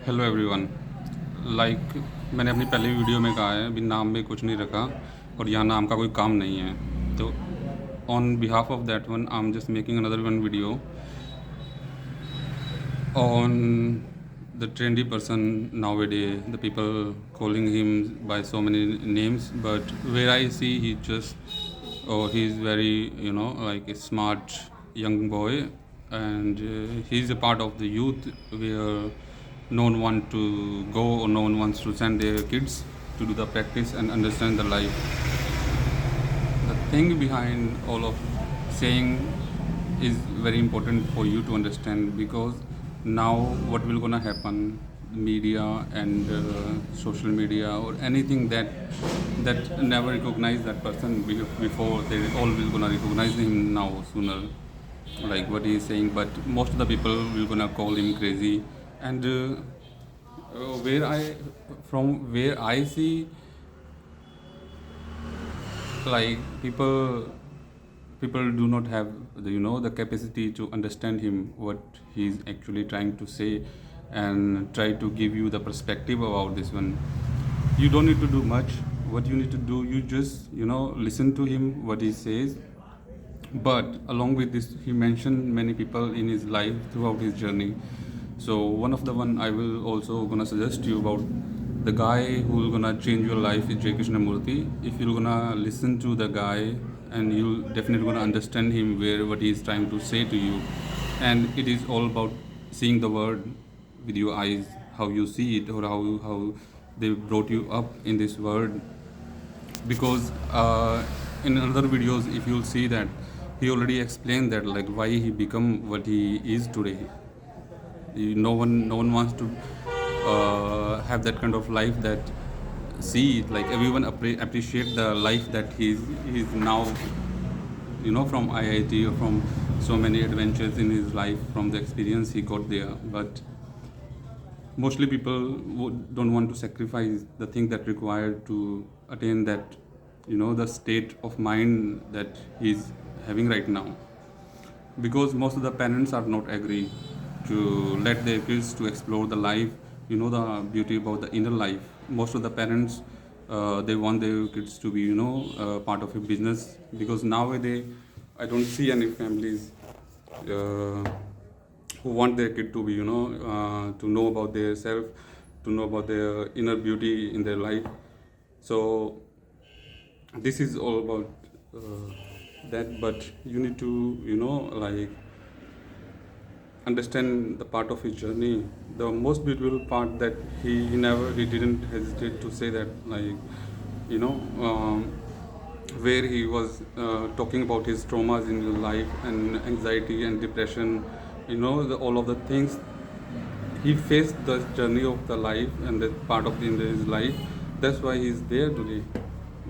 Hello everyone. Like मैंने अपनी पहली वीडियो में कहा है अभी नाम में कुछ नहीं रखा और यहाँ नाम का कोई काम नहीं है, तो on behalf of that one I am just making another one video on the trendy person nowadays. The people calling him by so many names, but where I see he just he's very like a smart young boy, and he's a part of the youth where no one want to go or no one wants to send their kids to do the practice and understand the life. The thing behind all of saying is very important for you to understand, because now what will gonna happen, media and social media or anything that never recognize that person before, they all will gonna recognize him now sooner, like what he is saying, but most of the people will gonna call him crazy. And where I from where I see, like people do not have the capacity to understand him, what he's actually trying to say, and try to give you the perspective about this one. You don't need to do much. What you need to do, you just listen to him what he says. But along with this, he mentioned many people in his life throughout his journey. So one of the one I will also gonna suggest you about, the guy who will gonna change your life is J Krishnamurti. If you're gonna listen to the guy, and you'll definitely gonna understand him where what he is trying to say to you. And it is all about seeing the world with your eyes, how you see it, or how they brought you up in this world. Because in other videos, if you'll see that he already explained that, like why he become what he is today. No one wants to have that kind of life, that see it, like everyone appreciate the life that he's now, from IIT or from so many adventures in his life, from the experience he got there. But mostly people don't want to sacrifice the thing that required to attain that, the state of mind that he's having right now. Because most of the parents are not agree to let their kids to explore the life, the beauty about the inner life. Most of the parents, they want their kids to be part of a business, because nowadays I don't see any families who want their kid to be to know about their self, to know about their inner beauty in their life. So this is all about that. But you need to like understand the part of his journey. The most beautiful part that he didn't hesitate to say that, like where he was talking about his traumas in his life, and anxiety and depression, all of the things he faced, the journey of the life and that part of his life. That's why he's there today.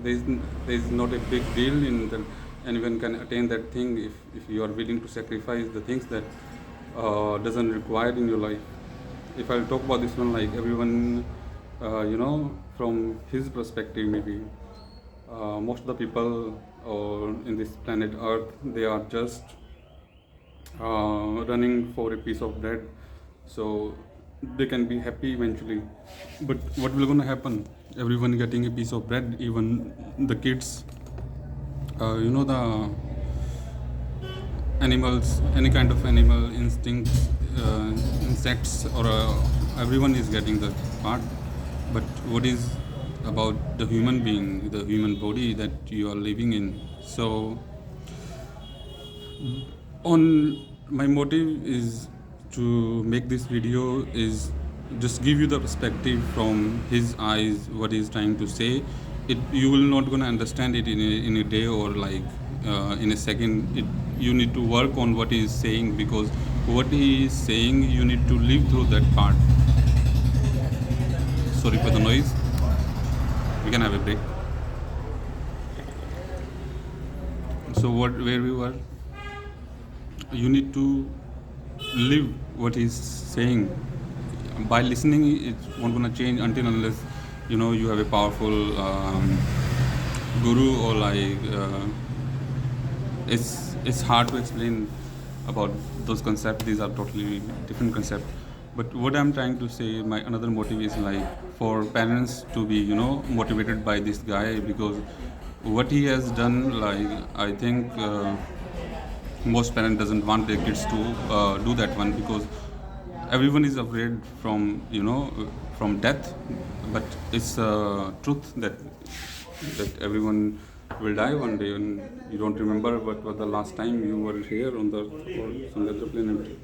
There's not a big deal in that. Anyone can attain that thing if you are willing to sacrifice the things that doesn't require in your life. If I'll talk about this one, like everyone, from his perspective, maybe most of the people in this planet Earth, they are just running for a piece of bread, so they can be happy eventually. But what will gonna happen? Everyone getting a piece of bread, even the kids, the animals, any kind of animal instincts, insects, or everyone is getting the part. But what is about the human being, the human body that you are living in? So on my motive is to make this video is just give you the perspective from his eyes, what he's trying to say. You will not gonna understand it in a day, or like in a second. You need to work on what he is saying, because what he is saying, you need to live through that part. Sorry for the noise. We can have a break. So where we were, you need to live what he's saying. By listening, it's not gonna change until unless you have a powerful guru, or like it's hard to explain about those concepts. These are totally different concepts. But what I'm trying to say, my another motive is like for parents to be, you know, motivated by this guy, because what he has done, like I think most parent doesn't want their kids to do that one, because everyone is afraid from, you know, from death. But it's truth that everyone will die one day, and you don't remember what was the last time you were here on the or some other planet.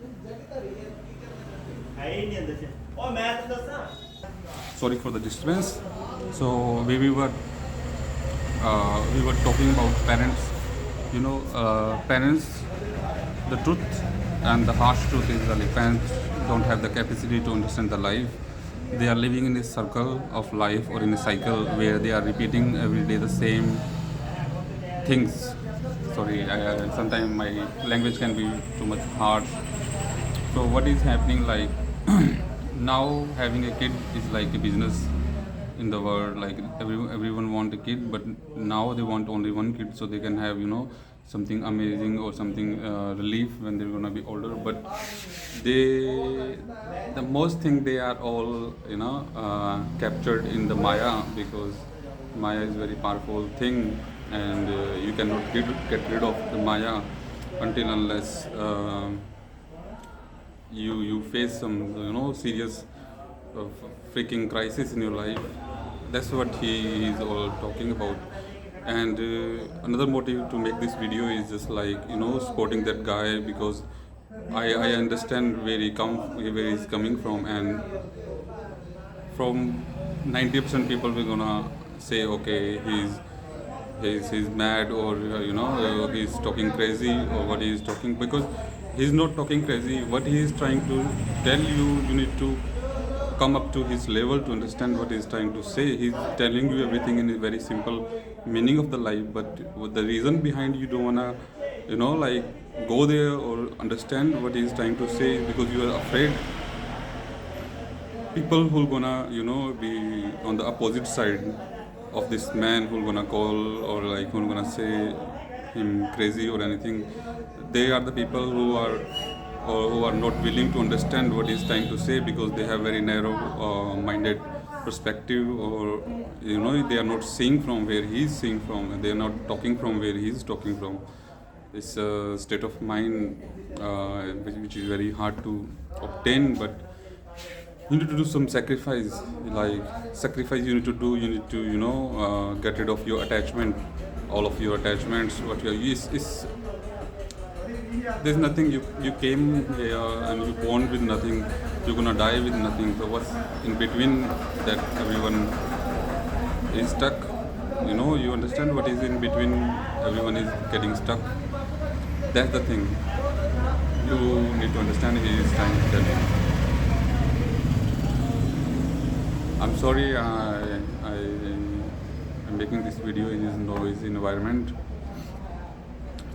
Sorry for the disturbance. So we were talking about parents. You know, parents. The truth and the harsh truth is that parents don't have the capacity to understand the life. They are living in a circle of life, or in a cycle where they are repeating every day the same things. Sorry, sometimes my language can be too much harsh. So what is happening, like now having a kid is like a business in the world. Like everyone want a kid, but now they want only one kid so they can have, you know, something amazing or something relief when they're gonna be older. But they, the most thing, they are all, you know, captured in the Maya, because Maya is very powerful thing, and you cannot get rid of the Maya until unless you face some, you know, serious freaking crisis in your life. That's what he is all talking about. And another motive to make this video is just like, you know, supporting that guy, because I understand where he's coming from. And from 90% people we're gonna say, okay, he's mad, or you know, he's talking crazy, or what he is talking, because he's not talking crazy. What he is trying to tell you, you need to come up to his level to understand what he's trying to say. He's telling you everything in a very simple meaning of the life, but the reason behind you don't wanna, you know, like go there or understand what he's trying to say, because you are afraid people who gonna, you know, be on the opposite side of this man, who gonna call, or like who gonna say him crazy or anything. They are the people who are, or who are not willing to understand what he's trying to say, because they have very narrow minded perspective, or you know, they are not seeing from where he's seeing from, and they are not talking from where he's talking from. It's a state of mind which is very hard to obtain, but you need to do some sacrifice. Like sacrifice you need to do, you need to, you know, get rid of your attachment, all of your attachments. What you are is there's nothing. You came here and you born with nothing, you're gonna die with nothing. So what's in between that? Everyone is stuck, you know. You understand what is in between? Everyone is getting stuck. That's the thing you need to understand. He is trying to tell you. I'm sorry, I'm making this video in this noisy environment.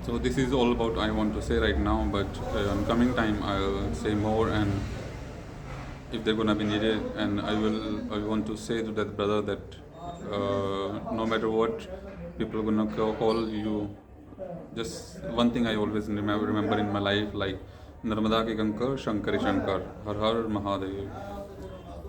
So this is all about I want to say right now, but in coming time I'll say more, and if they're gonna be needed, and I want to say to that brother that no matter what people are gonna call you, just one thing I always remember in my life, like Narmada ke Shankar, Shankar, Har Har Mahadev.